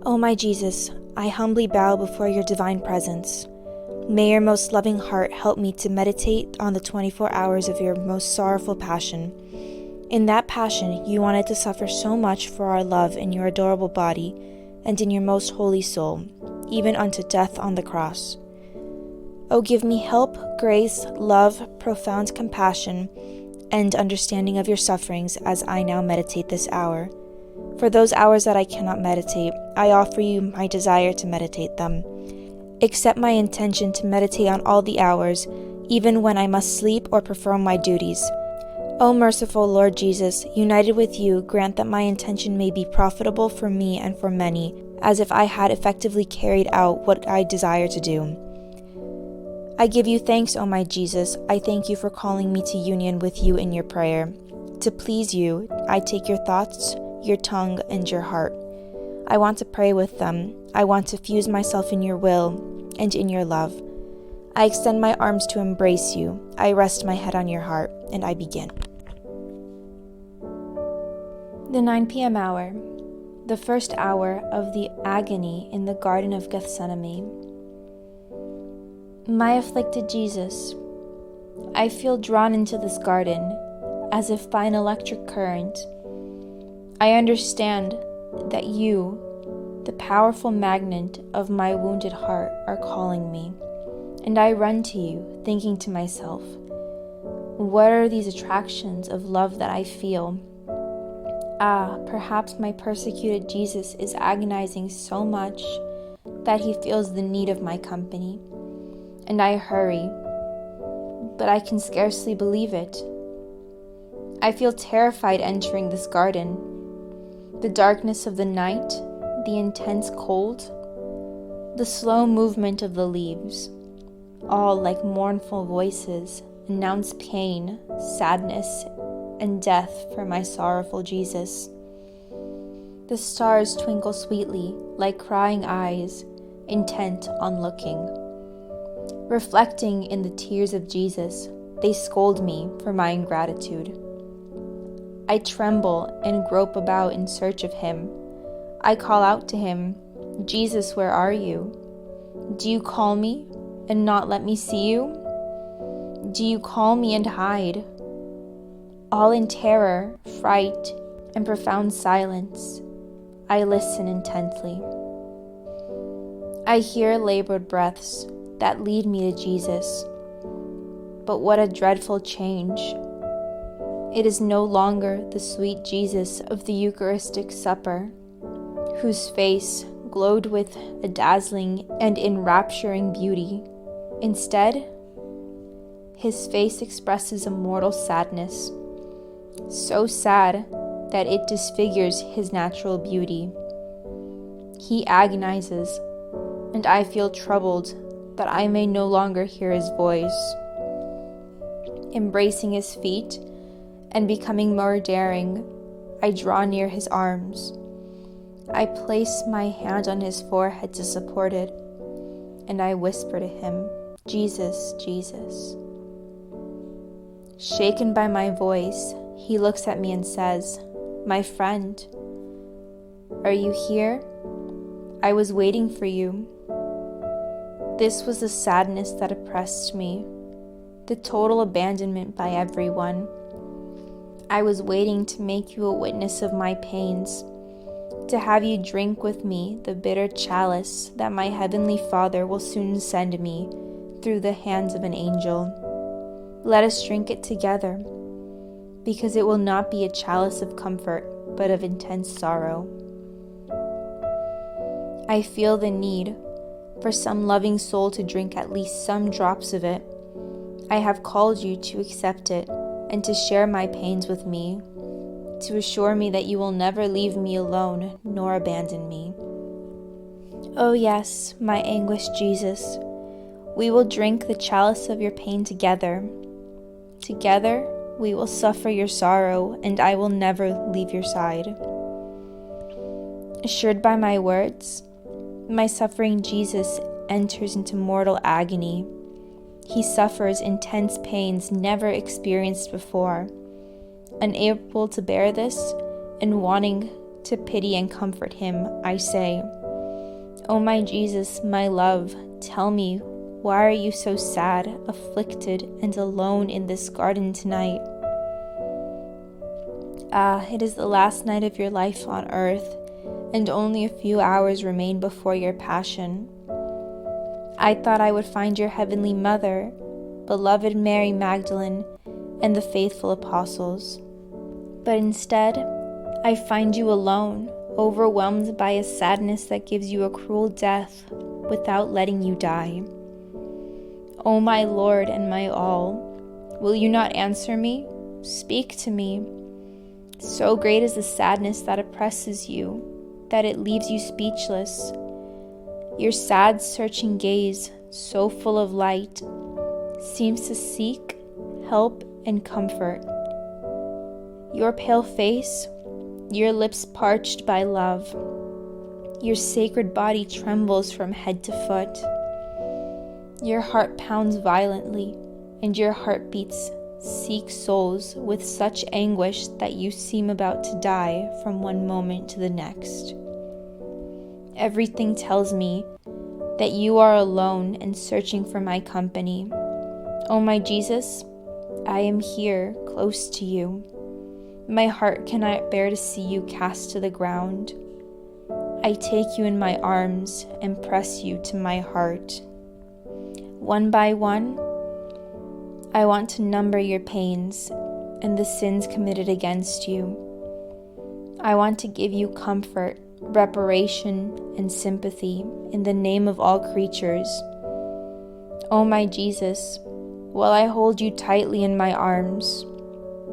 O my Jesus, I humbly bow before your divine presence. May your most loving heart help me to meditate on the 24 hours of your most sorrowful passion. In that passion, you wanted to suffer so much for our love in your adorable body and in your most holy soul, even unto death on the cross. O give me help, grace, love, profound compassion, and understanding of your sufferings as I now meditate this hour. For those hours that I cannot meditate, I offer you my desire to meditate them. Accept my intention to meditate on all the hours, even when I must sleep or perform my duties. O merciful Lord Jesus, united with you, grant that my intention may be profitable for me and for many, as if I had effectively carried out what I desire to do. I give you thanks, O my Jesus. I thank you for calling me to union with you in your prayer. To please you, I take your thoughts, your tongue, and your heart. I want to pray with them. I want to fuse myself in your will and in your love. I extend my arms to embrace you. I rest my head on your heart, and I begin. The 9 p.m. hour, the first hour of the agony in the Garden of Gethsemane. My afflicted Jesus, I feel drawn into this garden as if by an electric current. I understand that you, the powerful magnet of my wounded heart, are calling me, and I run to you, thinking to myself, what are these attractions of love that I feel? Perhaps my persecuted Jesus is agonizing so much that he feels the need of my company. And I hurry, but I can scarcely believe it. I feel terrified entering this garden. The darkness of the night, the intense cold, the slow movement of the leaves, all like mournful voices, announce pain, sadness, and death for my sorrowful Jesus. The stars twinkle sweetly like crying eyes, intent on looking. Reflecting in the tears of Jesus, they scold me for my ingratitude. I tremble and grope about in search of him. I call out to him, Jesus, where are you? Do you call me and not let me see you? Do you call me and hide? All in terror, fright, and profound silence, I listen intently. I hear labored breaths that lead me to Jesus. But what a dreadful change. It is no longer the sweet Jesus of the Eucharistic supper, whose face glowed with a dazzling and enrapturing beauty. Instead, his face expresses a mortal sadness, so sad that it disfigures his natural beauty. He agonizes, and I feel troubled that I may no longer hear his voice. Embracing his feet and becoming more daring, I draw near his arms. I place my hand on his forehead to support it, and I whisper to him, Jesus, Jesus. Shaken by my voice, he looks at me and says, my friend, are you here? I was waiting for you. This was the sadness that oppressed me, the total abandonment by everyone. I was waiting to make you a witness of my pains, to have you drink with me the bitter chalice that my heavenly Father will soon send me through the hands of an angel. Let us drink it together, because it will not be a chalice of comfort, but of intense sorrow. I feel the need for some loving soul to drink at least some drops of it. I have called you to accept it and to share my pains with me, to assure me that you will never leave me alone nor abandon me. Oh yes, my anguished Jesus, we will drink the chalice of your pain together. Together, we will suffer your sorrow, and I will never leave your side. Assured by my words, my suffering Jesus enters into mortal agony. He suffers intense pains never experienced before. Unable to bear this, and wanting to pity and comfort him, I say, O my Jesus, my love, tell me, why are you so sad, afflicted, and alone in this garden tonight? Ah, it is the last night of your life on earth, and only a few hours remain before your passion. I thought I would find your heavenly mother, beloved Mary Magdalene, and the faithful apostles. But instead, I find you alone, overwhelmed by a sadness that gives you a cruel death without letting you die. O my Lord and my all, will you not answer me? Speak to me. So great is the sadness that oppresses you, that it leaves you speechless. Your sad, searching gaze, so full of light, seems to seek help and comfort. Your pale face, your lips parched by love, your sacred body trembles from head to foot. Your heart pounds violently, and your heartbeats seek souls with such anguish that you seem about to die from one moment to the next. Everything tells me that you are alone and searching for my company. O my Jesus, I am here, close to you. My heart cannot bear to see you cast to the ground. I take you in my arms and press you to my heart. One by one, I want to number your pains and the sins committed against you. I want to give you comfort, reparation, and sympathy in the name of all creatures. O my Jesus, while I hold you tightly in my arms,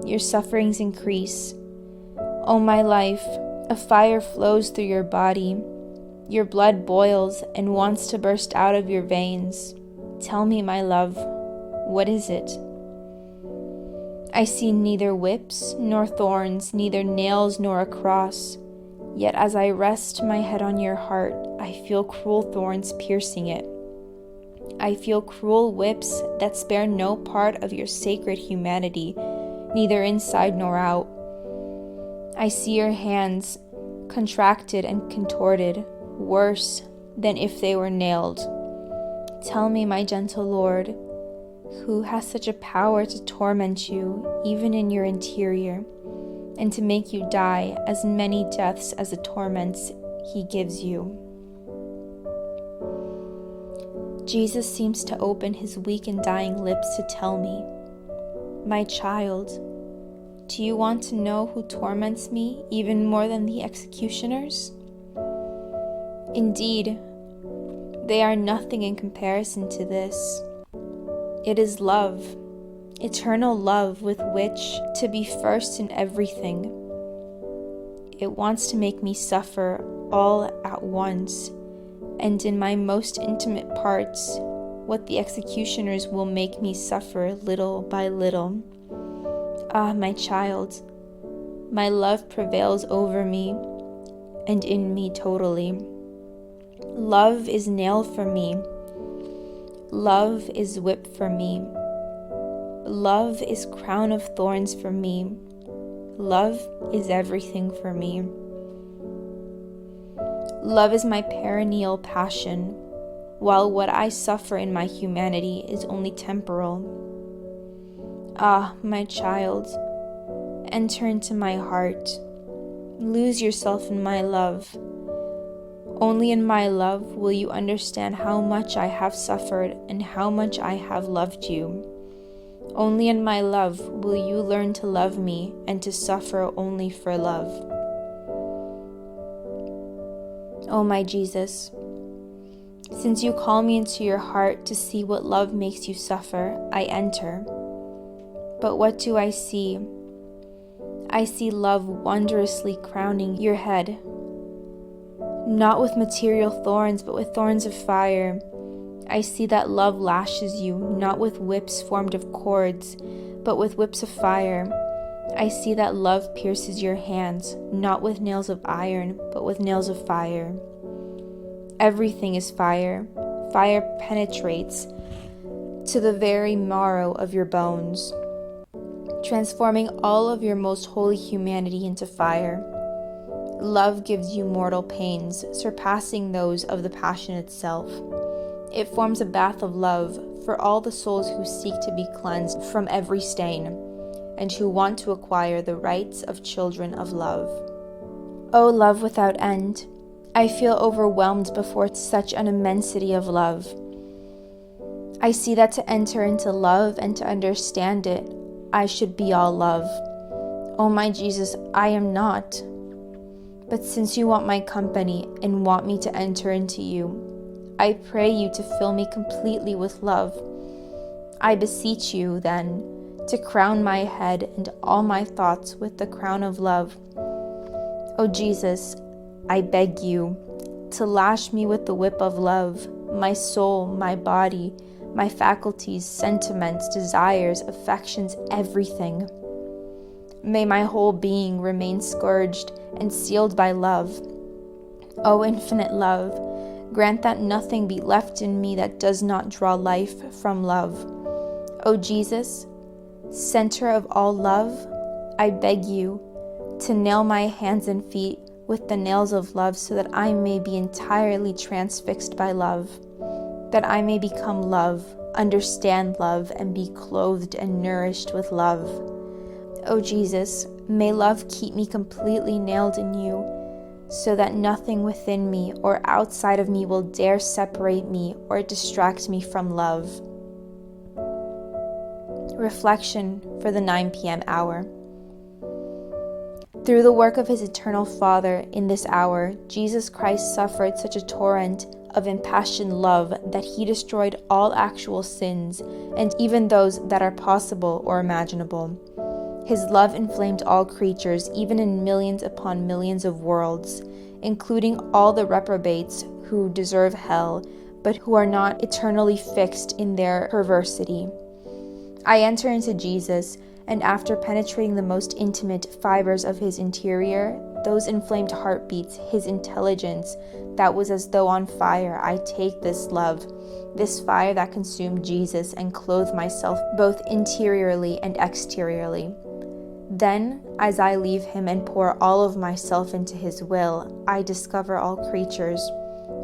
your sufferings increase. O my life, a fire flows through your body. Your blood boils and wants to burst out of your veins. Tell me, my love, what is it? I see neither whips nor thorns, neither nails nor a cross. Yet as I rest my head on your heart, I feel cruel thorns piercing it. I feel cruel whips that spare no part of your sacred humanity, neither inside nor out. I see your hands contracted and contorted, worse than if they were nailed. Tell me, my gentle Lord, who has such a power to torment you even in your interior, and to make you die as many deaths as the torments he gives you. Jesus seems to open his weak and dying lips to tell me, my child, do you want to know who torments me even more than the executioners? Indeed, they are nothing in comparison to this. It is love, eternal love with which to be first in everything. It wants to make me suffer all at once, and in my most intimate parts, what the executioners will make me suffer little by little. Ah, my child, my love prevails over me and in me totally. Love is nail for me. Love is whip for me. Love is crown of thorns for me. Love is everything for me. Love is my perennial passion, while what I suffer in my humanity is only temporal. Ah, my child, enter into my heart. Lose yourself in my love. Only in my love will you understand how much I have suffered and how much I have loved you. Only in my love will you learn to love me and to suffer only for love. O my Jesus, since you call me into your heart to see what love makes you suffer, I enter. But what do I see? I see love wondrously crowning your head, not with material thorns, but with thorns of fire. I see that love lashes you, not with whips formed of cords, but with whips of fire. I see that love pierces your hands, not with nails of iron, but with nails of fire. Everything is fire. Fire penetrates to the very marrow of your bones, transforming all of your most holy humanity into fire. Love gives you mortal pains, surpassing those of the passion itself. It forms a bath of love for all the souls who seek to be cleansed from every stain, and who want to acquire the rights of children of love. O love without end, I feel overwhelmed before such an immensity of love. I see that to enter into love and to understand it, I should be all love. O my Jesus, I am not. But since you want my company and want me to enter into you, I pray you to fill me completely with love. I beseech you, then, to crown my head and all my thoughts with the crown of love. O Jesus, I beg you to lash me with the whip of love, my soul, my body, my faculties, sentiments, desires, affections, everything. May my whole being remain scourged and sealed by love. O infinite love, grant that nothing be left in me that does not draw life from love. O Jesus, center of all love, I beg you to nail my hands and feet with the nails of love so that I may be entirely transfixed by love, that I may become love, understand love, and be clothed and nourished with love. O Jesus, may love keep me completely nailed in you, so that nothing within me or outside of me will dare separate me or distract me from love. Reflection for the 9 p.m. hour. Through the work of his eternal Father in this hour, Jesus Christ suffered such a torrent of impassioned love that he destroyed all actual sins, and even those that are possible or imaginable. His love inflamed all creatures, even in millions upon millions of worlds, including all the reprobates who deserve hell, but who are not eternally fixed in their perversity. I enter into Jesus, and after penetrating the most intimate fibers of his interior, those inflamed heartbeats, his intelligence that was as though on fire, I take this love, this fire that consumed Jesus, and clothe myself both interiorly and exteriorly. Then, as I leave him and pour all of myself into his will, I discover all creatures.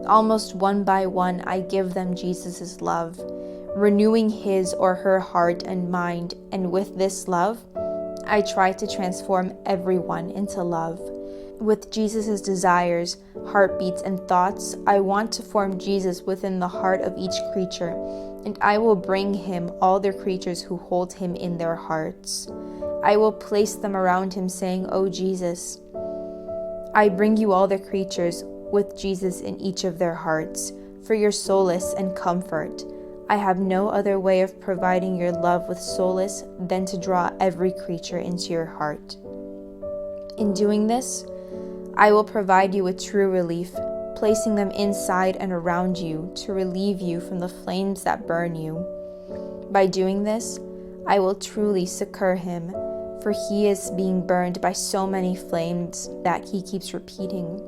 Almost one by one, I give them Jesus' love, renewing his or her heart and mind, and with this love, I try to transform everyone into love. With Jesus' desires, heartbeats, and thoughts, I want to form Jesus within the heart of each creature, and I will bring him all the creatures who hold him in their hearts. I will place them around him, saying, O Jesus, I bring you all the creatures with Jesus in each of their hearts, for your solace and comfort. I have no other way of providing your love with solace than to draw every creature into your heart. In doing this, I will provide you with true relief, placing them inside and around you to relieve you from the flames that burn you. By doing this, I will truly succor him, for he is being burned by so many flames that he keeps repeating.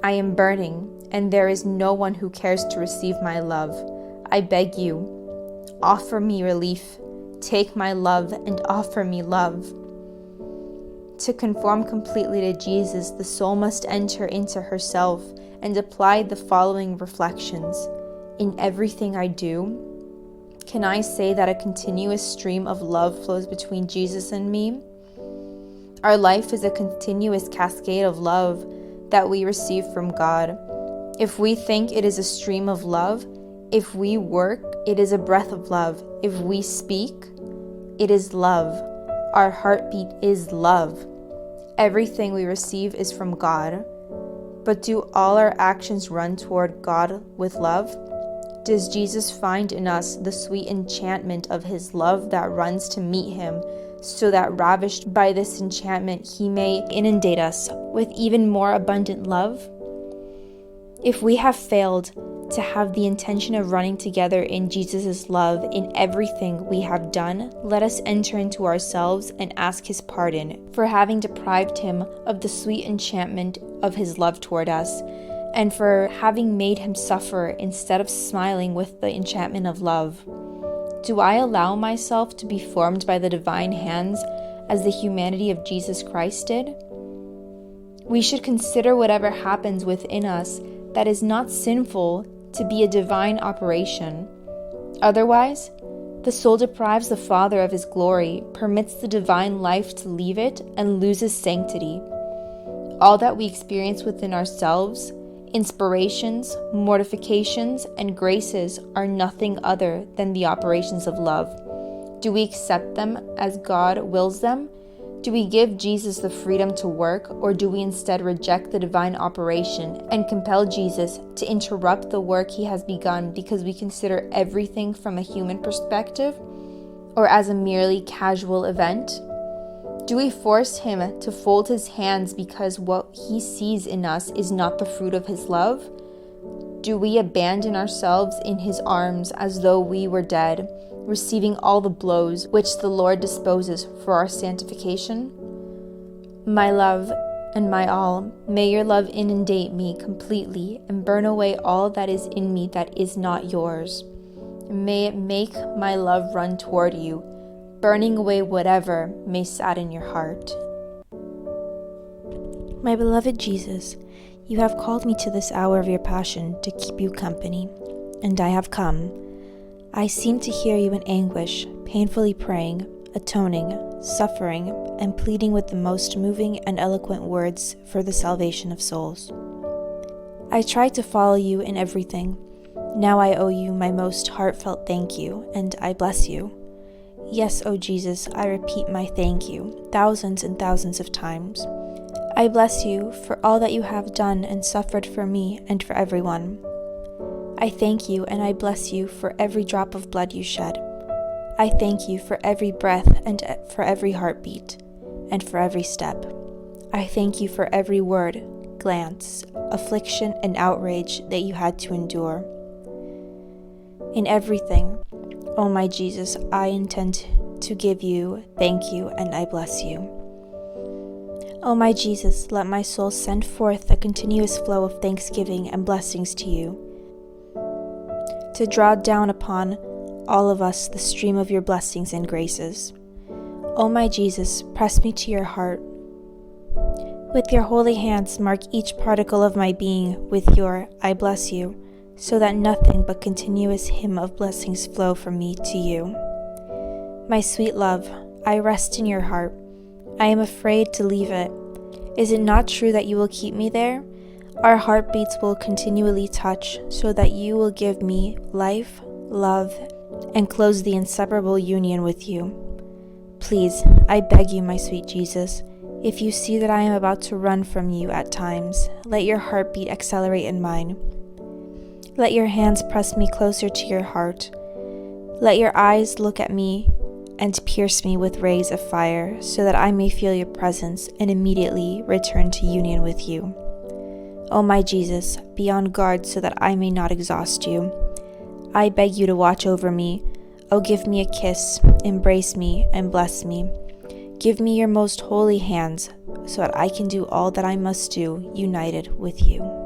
I am burning, and there is no one who cares to receive my love. I beg you, offer me relief, take my love, and offer me love. To conform completely to Jesus, the soul must enter into herself and apply the following reflections. In everything I do, can I say that a continuous stream of love flows between Jesus and me? Our life is a continuous cascade of love that we receive from God. If we think it is a stream of love, if we work, it is a breath of love. If we speak, it is love. Our heartbeat is love. Everything we receive is from God. But do all our actions run toward God with love? Does Jesus find in us the sweet enchantment of his love that runs to meet him, so that ravished by this enchantment he may inundate us with even more abundant love? If we have failed to have the intention of running together in Jesus' love in everything we have done, let us enter into ourselves and ask his pardon for having deprived him of the sweet enchantment of his love toward us, and for having made him suffer instead of smiling with the enchantment of love. Do I allow myself to be formed by the divine hands as the humanity of Jesus Christ did? We should consider whatever happens within us that is not sinful to be a divine operation. Otherwise, the soul deprives the Father of his glory, permits the divine life to leave it, and loses sanctity. All that we experience within ourselves, inspirations, mortifications, and graces, are nothing other than the operations of love. Do we accept them as God wills them? Do we give Jesus the freedom to work, or do we instead reject the divine operation and compel Jesus to interrupt the work he has begun because we consider everything from a human perspective or as a merely casual event? Do we force him to fold his hands because what he sees in us is not the fruit of his love? Do we abandon ourselves in his arms as though we were dead, receiving all the blows which the Lord disposes for our sanctification? My love and my all, may your love inundate me completely and burn away all that is in me that is not yours. May it make my love run toward you, burning away whatever may sadden your heart. My beloved Jesus, you have called me to this hour of your passion to keep you company, and I have come. I seem to hear you in anguish, painfully praying, atoning, suffering, and pleading with the most moving and eloquent words for the salvation of souls. I try to follow you in everything. Now I owe you my most heartfelt thank you, and I bless you. Yes, O Jesus, I repeat my thank you, thousands and thousands of times. I bless you for all that you have done and suffered for me and for everyone. I thank you and I bless you for every drop of blood you shed. I thank you for every breath and for every heartbeat and for every step. I thank you for every word, glance, affliction, and outrage that you had to endure. In everything, oh my Jesus, I intend to give you thank you and I bless you. Oh my Jesus, let my soul send forth a continuous flow of thanksgiving and blessings to you, to draw down upon all of us the stream of your blessings and graces. Oh my Jesus, press me to your heart. With your holy hands, mark each particle of my being with your I bless you, so that nothing but continuous hymn of blessings flow from me to you. My sweet love, I rest in your heart. I am afraid to leave it. Is it not true that you will keep me there? Our heartbeats will continually touch, so that you will give me life, love, and close the inseparable union with you. Please, I beg you, my sweet Jesus, if you see that I am about to run from you at times, let your heartbeat accelerate in mine. Let your hands press me closer to your heart. Let your eyes look at me and pierce me with rays of fire, so that I may feel your presence and immediately return to union with you. O my Jesus, be on guard so that I may not exhaust you. I beg you to watch over me. O give me a kiss, embrace me, and bless me. Give me your most holy hands, so that I can do all that I must do, united with you.